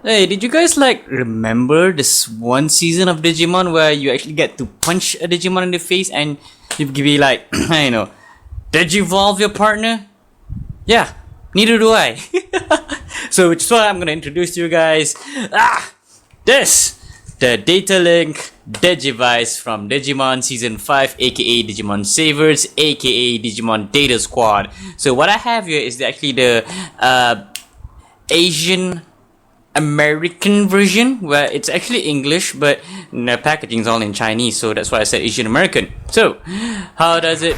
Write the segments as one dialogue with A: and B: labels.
A: Hey, did you guys like remember this one season of Digimon where you actually get to punch a Digimon in the face and you could be like, I know, Digivolve your partner? Yeah, neither do I. So which is why I'm gonna introduce to you guys the Data Link Digivice from Digimon Season 5, aka Digimon Savers, aka Digimon Data Squad. So what I have here is actually the Asian American version, where it's actually English, but the packaging is all in Chinese, so that's why I said Asian American. So, how does it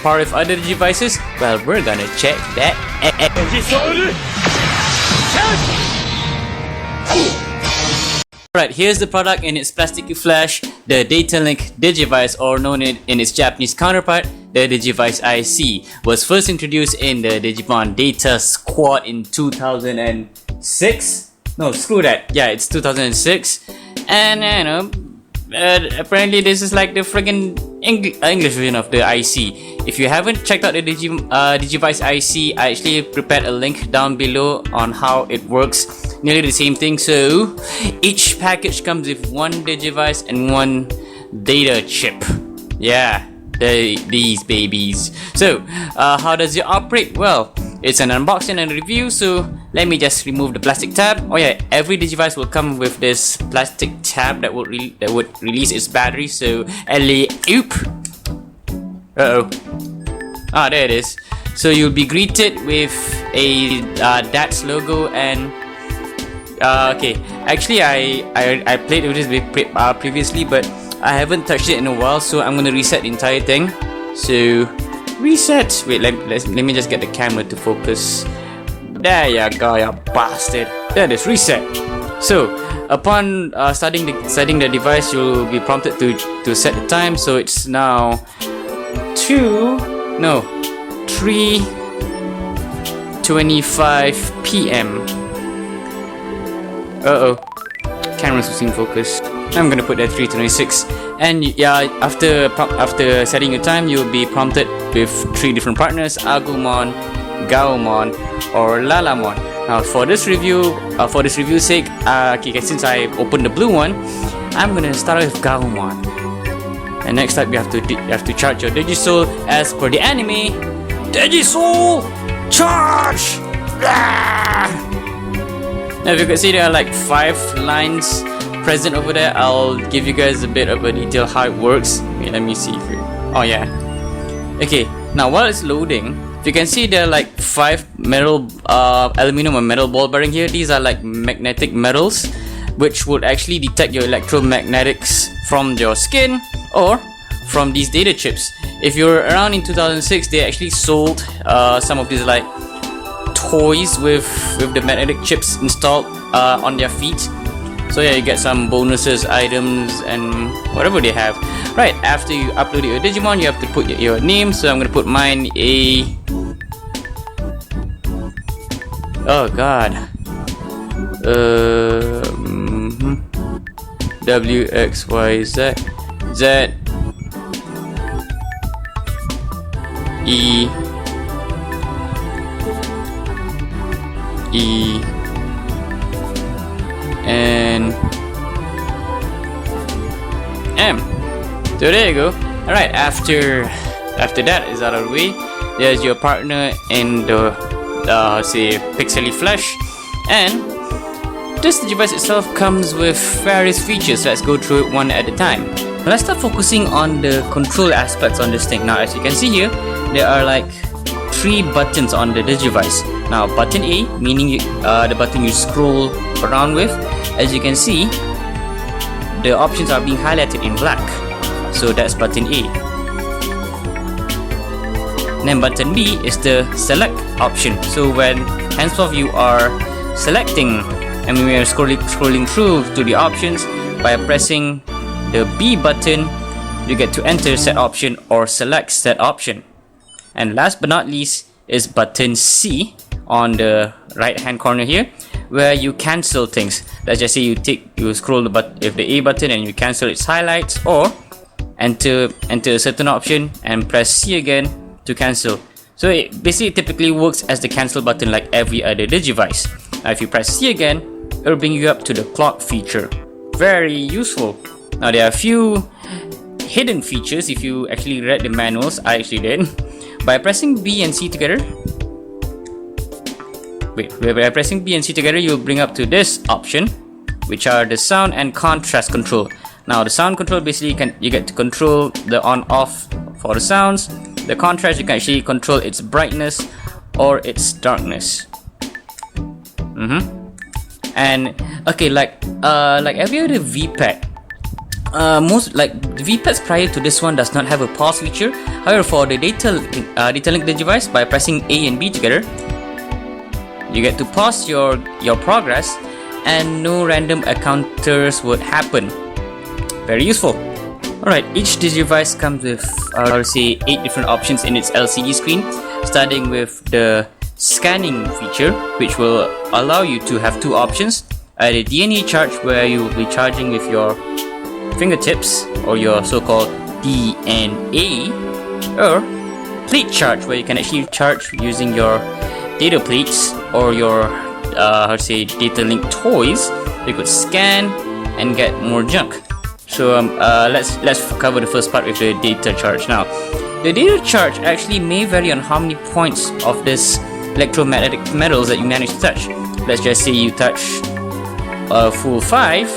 A: part with other devices? Well, we're gonna check that out. Alright, here's the product in its plasticky flash, the Data Link Digivice, or known in its Japanese counterpart, the Digivice IC, was first introduced in the Digimon Data Squad in 2006? No, screw that. Yeah, it's 2006. And, apparently this is like the friggin' English version of the IC. If you haven't checked out the Digivice IC, I actually prepared a link down below on how it works. Nearly the same thing. So each package comes with one Digivice and one data chip. Yeah, these babies. So how does it operate? Well, it's an unboxing and review, so let me just remove the plastic tab. Oh yeah, every Digivice will come with this plastic tab that would release its battery. So oop. There it is. So you'll be greeted with a DATS logo and okay. Actually, I played with this previously, but I haven't touched it in a while, so I'm gonna reset the entire thing. So reset. Wait, let me just get the camera to focus. There you go, you bastard. There it is, reset. So upon starting the device, you'll be prompted to set the time. So it's now 3:25 p.m. Camera's losing focus. I'm gonna put that 3:26, and yeah, after setting your time, you'll be prompted with 3 different partners: Agumon, Gaomon, or Lalamon. Now for this review's sake, since I opened the blue one, I'm gonna start with Gaomon. And next up, you have to charge your Digisoul as per the anime. Digisoul, charge! Now, if you can see, there are like 5 lines present over there. I'll give you guys a bit of a detail how it works. Wait, let me see if oh yeah. Okay, now while it's loading, if you can see, there are like 5 metal, aluminum or metal ball bearing here. These are like magnetic metals, which would actually detect your electromagnetics from your skin or from these data chips. If you're around in 2006, they actually sold some of these like toys with the magnetic chips installed on their feet. So yeah, you get some bonuses, items, and whatever they have. Right, after you upload your Digimon, you have to put your name. So I'm gonna put mine WXYZ E and M. So there you go. Alright, after that is out of the way, there's your partner in the say pixely flash, and this device itself comes with various features. Let's go through it one at a time. Let's start focusing on the control aspects on this thing. Now, as you can see here, there are like 3 buttons on the Digivice. Now, button A, meaning the button you scroll around with. As you can see, the options are being highlighted in black. So that's button A. Then button B is the select option. So when henceforth you are selecting, and when we are scrolling through to the options, by pressing the B button, you get to enter set option or select set option. And last but not least is button C on the right hand corner here, where you cancel things. Let's just say you scroll the A button and you cancel its highlights, or enter a certain option and press C again to cancel. So it basically typically works as the cancel button like every other Digivice. Now if you press C again, it'll bring you up to the clock feature. Very useful. Now there are a few hidden features if you actually read the manuals. I actually did. By pressing B and C together, by pressing B and C together, you'll bring up to this option, which are the sound and contrast control. Now the sound control, basically you get to control the on off for the sounds. The contrast, you can actually control its brightness or its darkness. And okay, like every other VPAD, most like the VPADs prior to this one does not have a pause feature. However, for the Data Link Digivice, by pressing A and B together, you get to pause your progress and no random encounters would happen. Very useful. Alright, each Digivice comes with 8 different options in its LCD screen, starting with the scanning feature, which will allow you to have 2 options: either DNA charge, where you will be charging with your fingertips or your so-called DNA, or plate charge, where you can actually charge using your data plates or your data link toys. You could scan and get more junk. So let's cover the first part with the data charge. Now the data charge actually may vary on how many points of this electromagnetic metals that you manage to touch. Let's just say you touch a full 5,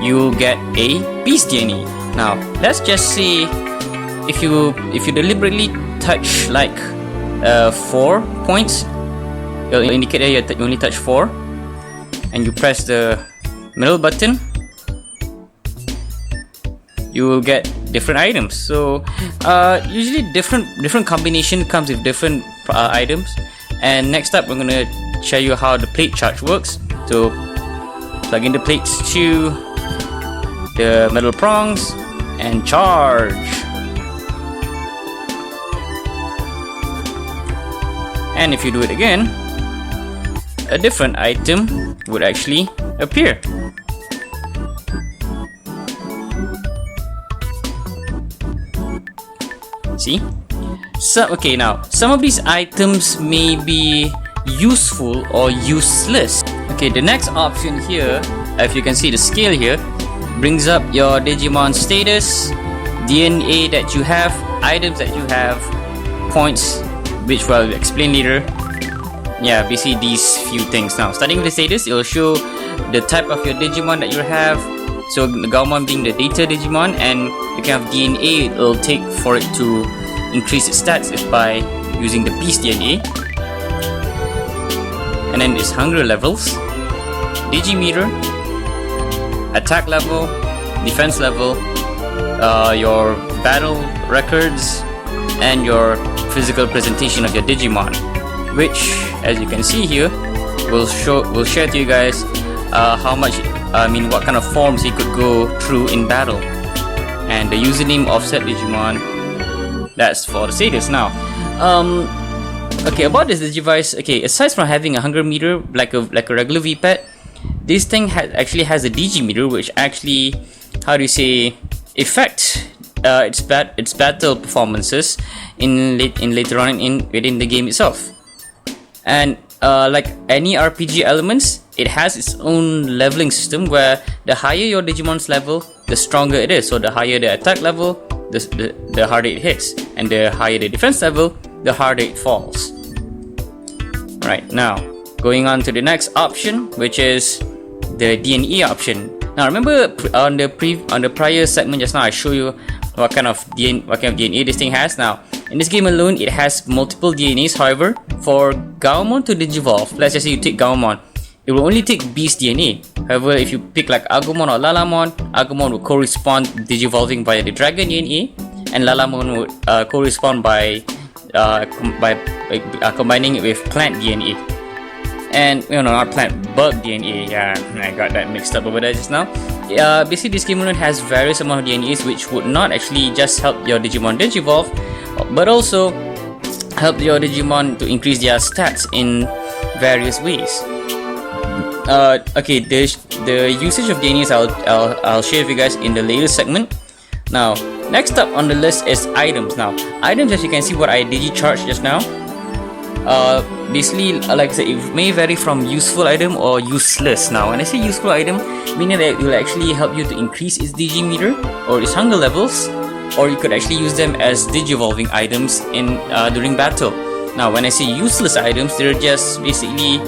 A: you'll get a beast DNA. Now let's just say if you deliberately touch like 4 points, it'll indicate that you only touch 4, and you press the middle button, you will get different items. So usually different combination comes with different items. And next up, we're gonna show you how the plate charge works. So plug in the plates to the metal prongs and charge. And if you do it again, a different item would actually appear. See? So okay, now some of these items may be useful or useless. Okay, the next option here, if you can see the scale here, brings up your Digimon status, DNA that you have, items that you have, points, which I'll explain later. Yeah, basically these few things. Now starting with the status, it will show the type of your Digimon that you have. So the Gaomon being the data Digimon, and the kind of DNA it will take for it to increase its stats is by using the beast DNA. And then its hunger levels, Digimeter, attack level, defense level, your battle records, and your physical presentation of your Digimon, which, as you can see here, will share to you guys what kind of forms he could go through in battle, and the username offset Digimon. That's for the status. Now, okay, about this Digivice. Okay, aside from having a hunger meter like a regular VPAD, this thing actually has a Digimeter, which actually, how do you say, affect its battle performances later on within the game itself. And like any RPG elements, it has its own leveling system where the higher your Digimon's level, the stronger it is. So the higher the attack level, the harder it hits, and the higher the defense level, the harder it falls. Right, now going on to the next option, which is the DNA option. Now remember on the prior segment just now, I show you what kind of DNA this thing has. Now in this game alone, it has multiple DNAs. However, for Gaomon to digivolve, let's just say you take Gaomon, it will only take beast DNA. However, if you pick like Agumon or Lalamon, Agumon will correspond digivolving via the dragon DNA, and Lalamon would correspond by combining it with plant DNA. And not plant, bug DNA. Yeah, I got that mixed up over there just now. Basically, this game alone has various amount of DNAs, which would not actually just help your Digimon digivolve, but also help your Digimon to increase their stats in various ways. Okay, the usage of DNAs I'll share with you guys in the later segment. Now, next up on the list is items. Now, items, as you can see, what I digi-charged just now. Basically, like I said, it may vary from useful item or useless. Now, when I say useful item, meaning that it will actually help you to increase its Digimeter or its hunger levels, or you could actually use them as Digivolving items in during battle. Now, when I say useless items, they're just basically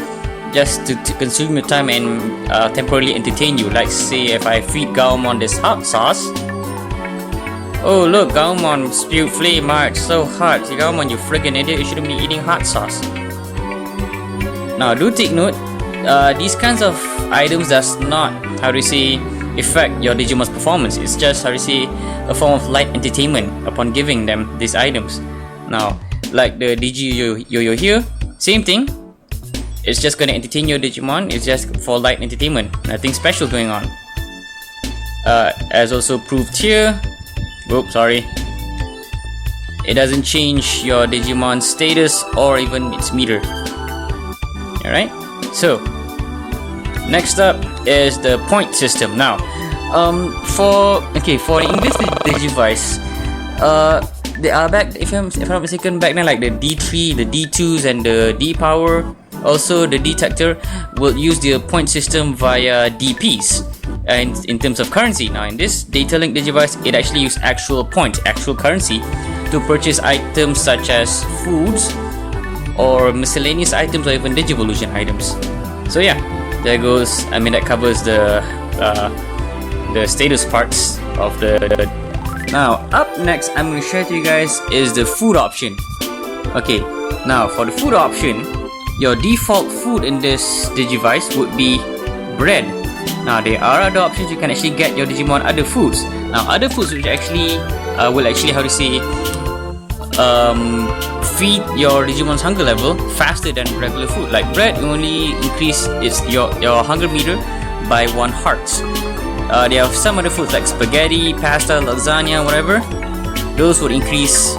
A: just to consume your time and temporarily entertain you. Like say if I feed Gaomon this hot sauce. Oh look, Gaomon spewed flame art, so hot. Gaomon, you friggin' idiot, you shouldn't be eating hot sauce. Now do take note, these kinds of items does not, how do you say, affect your Digimon's performance. It's just, how do you say, a form of light entertainment upon giving them these items. Now, like the Digi Yo-Yo here, same thing. It's just gonna entertain your Digimon, it's just for light entertainment. Nothing special going on. As also proved here, oops, sorry. It doesn't change your Digimon status or even its meter. Alright, so next up is the point system. Now, for the English Digivice, they are back. If I'm not mistaken, back then like the D3, the D2s, and the D power. Also, the detector will use the point system via DPs. And in terms of currency, now in this Data Link Digivice, it actually uses actual points, actual currency, to purchase items such as foods or miscellaneous items or even Digivolution items. So yeah, there goes. I mean, that covers the status parts of the. Now up next, I'm going to share to you guys is the food option. Okay, now for the food option, your default food in this Digivice would be bread. Now there are other options you can actually get your Digimon other foods. Now other foods which actually will actually, how to say, feed your Digimon's hunger level faster than regular food. Like bread, you only increase your hunger meter by 1 heart. There are some other foods like spaghetti, pasta, lasagna, whatever. Those would increase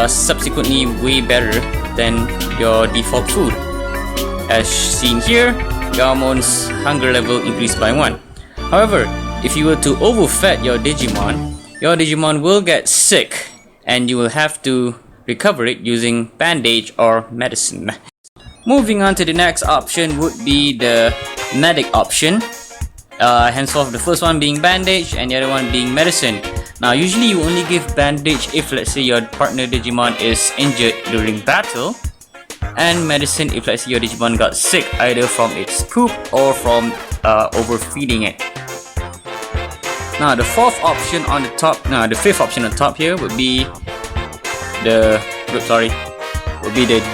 A: subsequently way better than your default food. As seen here, Gaomon's hunger level increased by 1. However, if you were to overfed your Digimon will get sick and you will have to recover it using bandage or medicine. Moving on to the next option would be the medic option. Henceforth, the first one being bandage and the other one being medicine. Now usually you only give bandage if, let's say, your partner Digimon is injured during battle, and medicine if, let's say, your Digimon got sick either from its poop or from overfeeding it. Now the fifth option on the top here would be the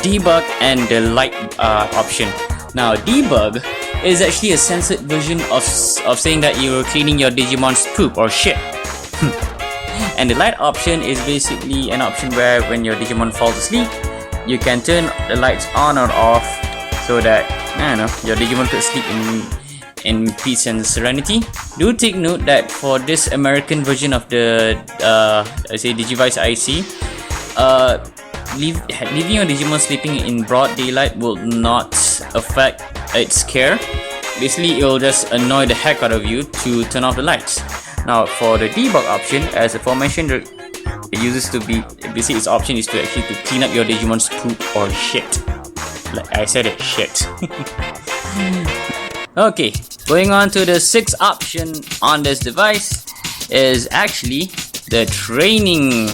A: debug and the light option. Now debug is actually a censored version of saying that you're cleaning your Digimon's poop or shit. And the light option is basically an option where when your Digimon falls asleep, you can turn the lights on or off so that, I don't know, your Digimon could sleep in peace and serenity. Do take note that for this American version of the Digivice IC, leaving your Digimon sleeping in broad daylight will not affect its care. Basically, it will just annoy the heck out of you to turn off the lights. Now, for the debug option, as aforementioned, it uses to be basically its option is to actually to clean up your Digimon's poop or shit. Like I said it, shit. Okay, going on to the sixth option on this device is actually the training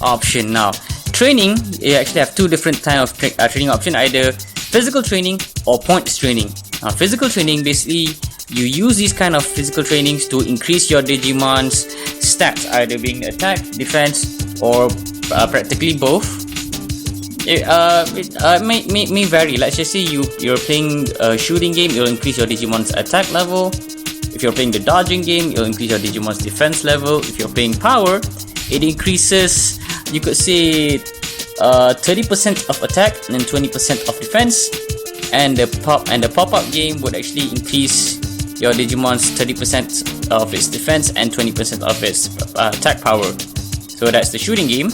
A: option. Now, training, you actually have two different types of training option, either physical training or points training. Now, physical training, basically, you use these kind of physical trainings to increase your Digimon's stats, either being attack, defense, or practically both. It may vary. Let's just say you're playing a shooting game, it'll increase your Digimon's attack level. If you're playing the dodging game, it'll increase your Digimon's defense level. If you're playing power, it increases, you could say, 30% of attack and 20% of defense. And the pop-up game would actually increase your Digimon's 30% of its defense and 20% of its attack power. So that's the shooting game.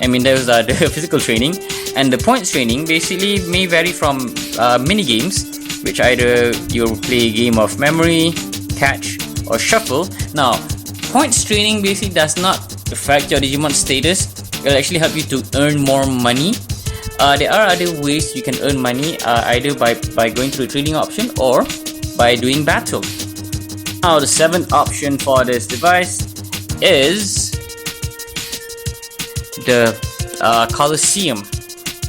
A: I mean, those are the physical training. And the points training basically may vary from mini games, which either you'll play a game of memory, catch, or shuffle. Now, points training basically does not affect your Digimon status. It will actually help you to earn more money. There are other ways you can earn money, either by going through the trading option or by doing battle. Now the 7th option for this device is the Coliseum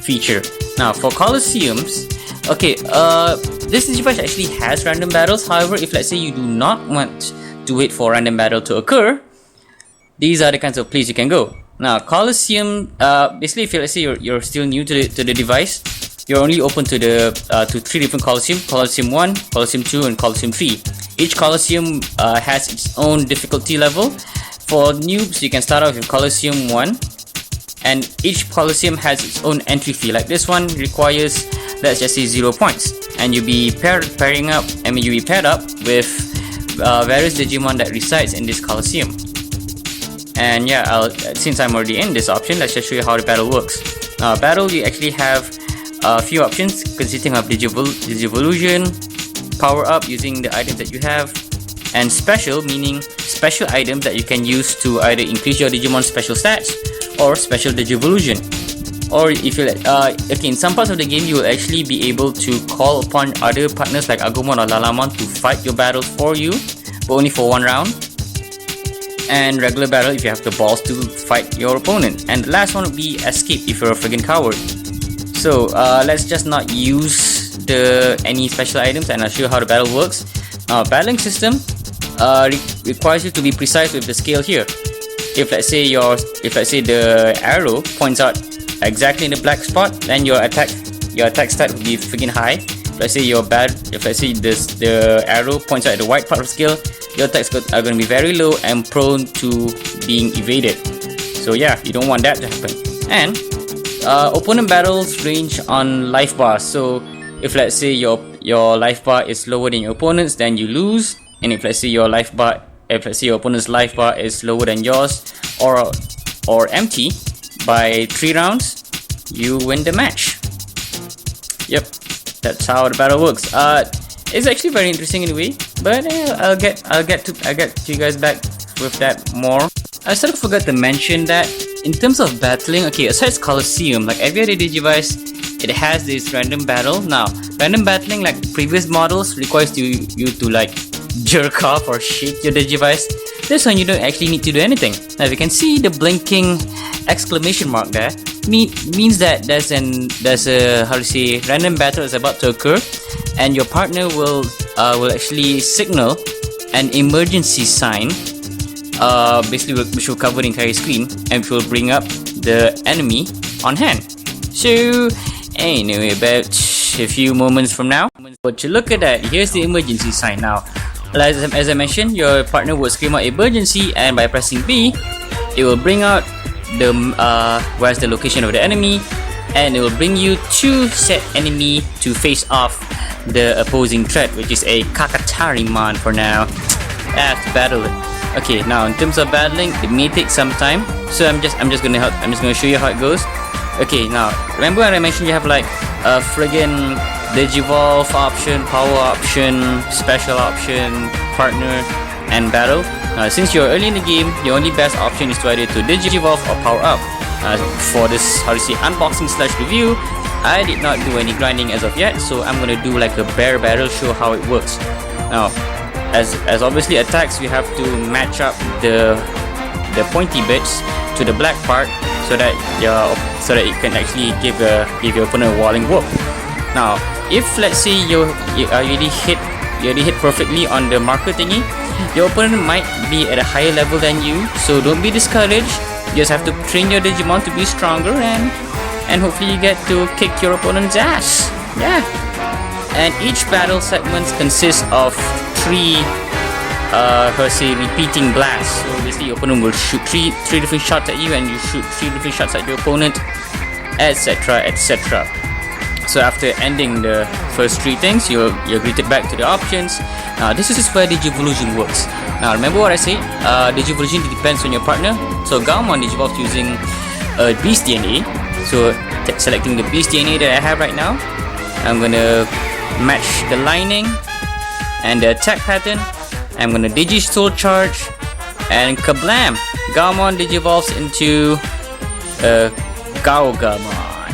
A: feature. Now for Coliseums, okay, this device actually has random battles. However, if let's say you do not want to wait for random battle to occur, these are the kinds of places you can go. Now Coliseum, basically if let's say you're still new to the device, you're only open to to 3 different Coliseum: Coliseum 1, Coliseum 2, and Coliseum 3. Each Coliseum has its own difficulty level. For noobs, you can start off with Coliseum 1, and each Coliseum has its own entry fee. Like this one requires, let's just say, 0 points, and you'll be paired up with various Digimon that resides in this Coliseum. And yeah, since I'm already in this option, let's just show you how the battle works. Battle, you actually have a few options consisting of Digivolution, power up using the items that you have, and special, meaning special items that you can use to either increase your Digimon special stats or special Digivolution. Or if you okay, in some parts of the game you will actually be able to call upon other partners like Agumon or Lalamon to fight your battles for you, but only for 1 round. And regular battle if you have the balls to fight your opponent. And the last one would be escape if you're a friggin' coward. So let's just not use any special items, and I'll show you how the battle works. Battling system requires you to be precise with the scale here. If let's say the arrow points out exactly in the black spot, then your attack stat will be freaking high. If let's say the arrow points out at the white part of the scale, your attacks are going to be very low and prone to being evaded. So yeah, you don't want that to happen. And opponent battles range on life bars. So if let's say your life bar is lower than your opponent's, then you lose. And if let's say your opponent's life bar is lower than yours or empty by 3 rounds, you win the match. Yep, that's how the battle works. It's actually very interesting in a way, but I'll get to you guys back with that more. I sort of forgot to mention that in terms of battling, okay, aside Coliseum, like every other Digivice, it has this random battle. Now, random battling, like previous models, requires you to like jerk off or shake your Digivice. This one you don't actually need to do anything. Now, if you can see the blinking exclamation mark there, means that there's a random battle is about to occur, and your partner will actually signal an emergency sign, basically which will cover the entire screen and which will bring up the enemy on hand. So anyway, about a few moments from now, but you look at that, here's the emergency sign. Now, as I mentioned, your partner will scream out emergency, and by pressing B, it will bring out where's the location of the enemy, and it will bring you 2 set enemy to face off the opposing threat, which is a Kakatarimon for now. I have to battle it. Okay, now in terms of battling, it may take some time, so I'm just gonna show you how it goes. Okay, now remember when I mentioned you have like a friggin' Digivolve option, power option, special option, partner, and battle. Since you're early in the game, the only best option is to either to Digivolve or power up. For this unboxing / review, I did not do any grinding as of yet, so I'm gonna do like a bare battle, show how it works. Now, as obviously attacks, you have to match up the pointy bits to the black part so that it can actually give your opponent a walling whoop. Now, if let's say you already hit perfectly on the marker thingy, your opponent might be at a higher level than you, so don't be discouraged. You just have to train your Digimon to be stronger, and hopefully you get to kick your opponent's ass. Yeah. And each battle segment consists of 3 repeating blasts. So basically your opponent will shoot three different shots at you, and you shoot 3 different shots at your opponent, etc, etc. So after ending the first 3 things, you're greeted back to the options. Now this is where Digivolution works. Now remember what I said, Digivolution depends on your partner. So Gaomon digivolves using Beast DNA. So selecting the Beast DNA that I have right now, I'm gonna match the lining and the attack pattern. I'm gonna Digi-Soul Charge, and kablam! Gaomon digivolves into Gaogamon.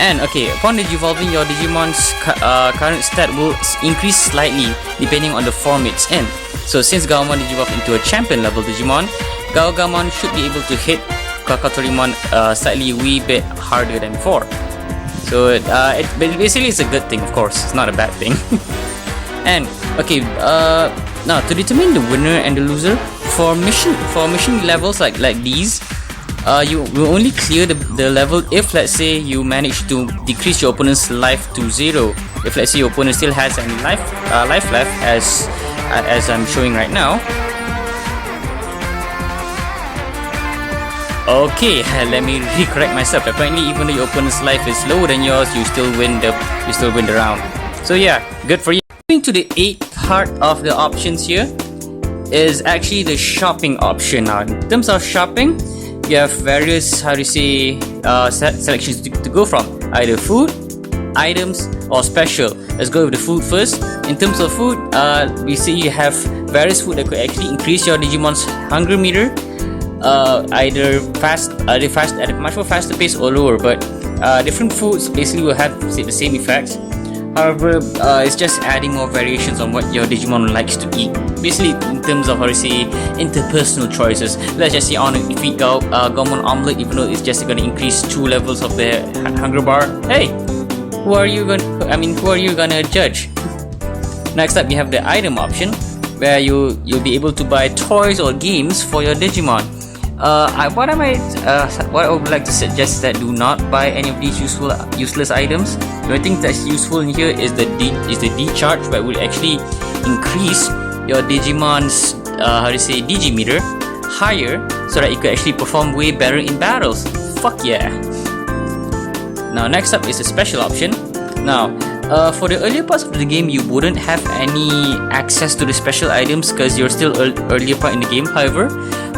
A: And okay, upon digivolving, your Digimon's current stat will increase slightly depending on the form it's in. So since Gaomon digivolved into a champion level Digimon, Gaogamon should be able to hit Kakatorimon slightly wee bit harder than before. So basically it's a good thing, of course. It's not a bad thing. And okay, now to determine the winner and the loser for mission levels like these, you will only clear the level if, let's say, you manage to decrease your opponent's life to 0. If, let's say, your opponent still has any life left, as I'm showing right now. Okay, let me recorrect myself. Apparently, even though your opponent's life is lower than yours, you still win the round. So yeah, good for you. Moving to the 8th part of the options here is actually the shopping option. Now, in terms of shopping, you have various selections to go from, either food, items, or special. Let's go with the food first. In terms of food, we see you have various food that could actually increase your Digimon's hunger meter, either at a much more faster pace or lower. But different foods basically will have the same effects. However, it's just adding more variations on what your Digimon likes to eat. Basically, in terms of interpersonal choices. Let's just say if we go Gaomon omelette, even though it's just going to increase 2 levels of the hunger bar. Hey, who are you gonna judge? Next up, you have the item option, where you'll be able to buy toys or games for your Digimon. What I would like to suggest is that do not buy any of these useless items. The only thing that's useful in here is the D-charge, that will actually increase your Digimon's Digimeter higher, so that it could actually perform way better in battles. Fuck yeah! Now next up is a special option. Now, for the earlier parts of the game, you wouldn't have any access to the special items because you're still earlier part in the game. However,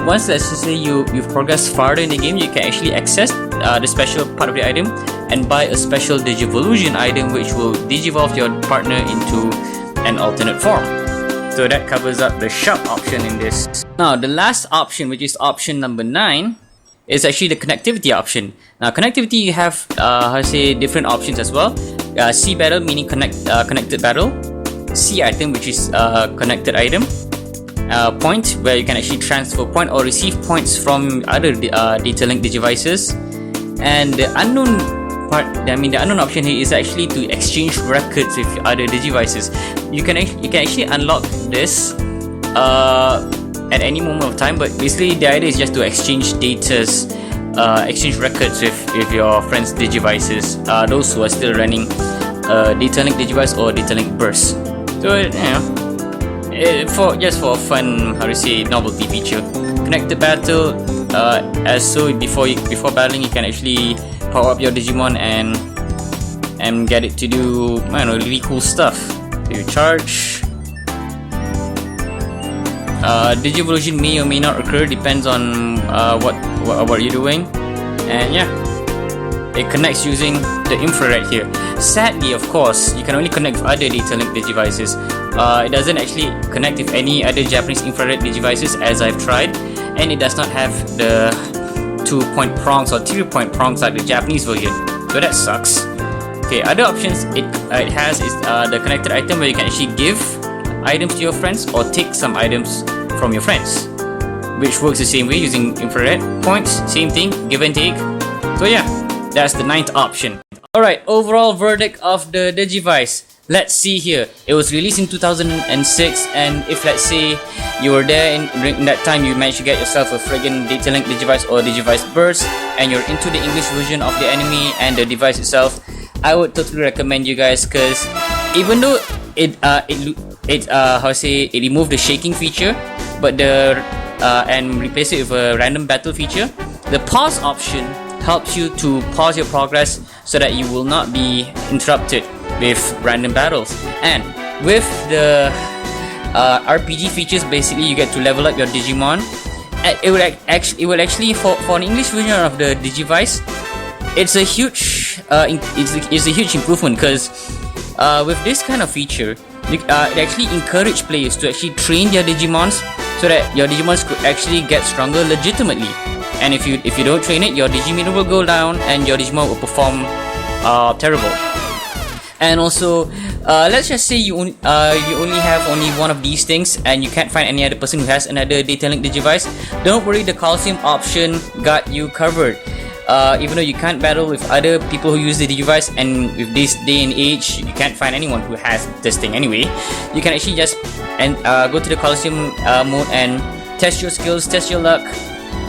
A: once, let's just say, you've progressed farther in the game, you can actually access the special part of the item and buy a special Digivolution item, which will digivolve your partner into an alternate form. So that covers up the shop option in this. Now the last option, which is option number 9, is actually the connectivity option. Now connectivity, you have different options as well. C battle, meaning connected battle. C item, which is connected item. Point, where you can actually transfer point or receive points from other Data Link Digivices. And the unknown part, the unknown option here is actually to exchange records with other Digivices. You can actually unlock this at any moment of time, but basically the idea is just to exchange exchange records with your friends' Digivices, those who are still running Data Link Digivice or Data Link Burst. So for fun, novelty feature. Connected battle, before battling, you can actually power up your Digimon and get it to do really cool stuff. So you charge. Digivolution may or may not occur, depends on what you're doing, and yeah, it connects using the infrared here. Sadly, of course, you can only connect with other Data Link Digivices. It doesn't actually connect with any other Japanese infrared Digivices, as I've tried, and it does not have the 2-point prongs or 3-point prongs like the Japanese version, so that sucks. Okay, other options it has is the connected item, where you can actually give items to your friends or take some items from your friends, which works the same way using infrared points. Same thing, give and take. So yeah, that's the 9th option. Alright, overall verdict of the Digivice. Let's see here. It was released in 2006, and if, let's say, you were there in that time, you managed to get yourself a friggin' Data Link Digivice or Digivice Burst, and you're into the English version of the anime and the device itself, I would totally recommend you guys, because even though it removed the shaking feature, but and replaced it with a random battle feature, the pause option helps you to pause your progress so that you will not be interrupted with random battles. And with the RPG features, basically you get to level up your Digimon. It will actually for an English version of the Digivice, it's a huge improvement, because with this kind of feature, it actually encourages players to actually train their Digimons so that your Digimons could actually get stronger legitimately. And if you don't train it, your Digimeter will go down and your Digimon will perform terrible. And also, let's just say you only have one of these things and you can't find any other person who has another Data Link Digivice. Don't worry, the Calcium option got you covered. Even though you can't battle with other people who use the Digivice, and with this day and age you can't find anyone who has this thing anyway, you can actually just go to the Calcium mode and test your skills, test your luck.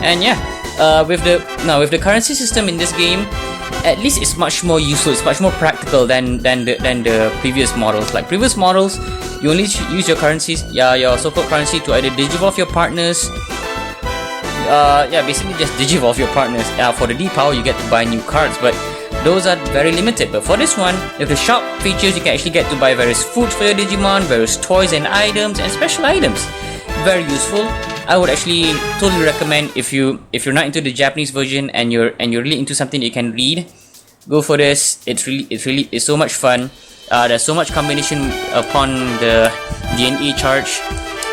A: And yeah, with the currency system in this game, at least it's much more useful, it's much more practical than the previous models. Like previous models, you only use your currencies, your so-called currency, to either digivolve your partners. Basically just digivolve your partners. For the D-Power, you get to buy new cards, but those are very limited. But for this one, with the shop features, you can actually get to buy various foods for your Digimon, various toys and items, and special items. Very useful. I would actually totally recommend, if you're not into the Japanese version and you're really into something that you can read, go for this. It's so much fun. There's so much combination upon the DNA charge.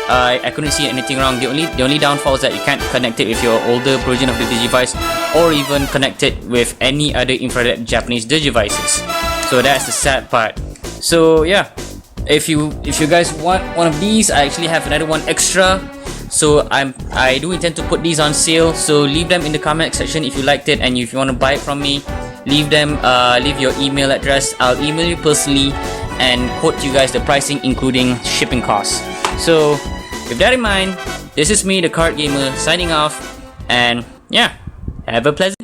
A: I couldn't see anything wrong. The only downfall is that you can't connect it with your older version of the Digivice, or even connect it with any other infrared Japanese Digivices. So that's the sad part. So yeah, if you guys want one of these, I actually have another one extra. So I do intend to put these on sale. So leave them in the comment section if you liked it, and if you want to buy it from me, leave your email address. I'll email you personally and quote you guys the pricing including shipping costs. So with that in mind, this is me, the Card Gamer, signing off, and yeah, have a pleasant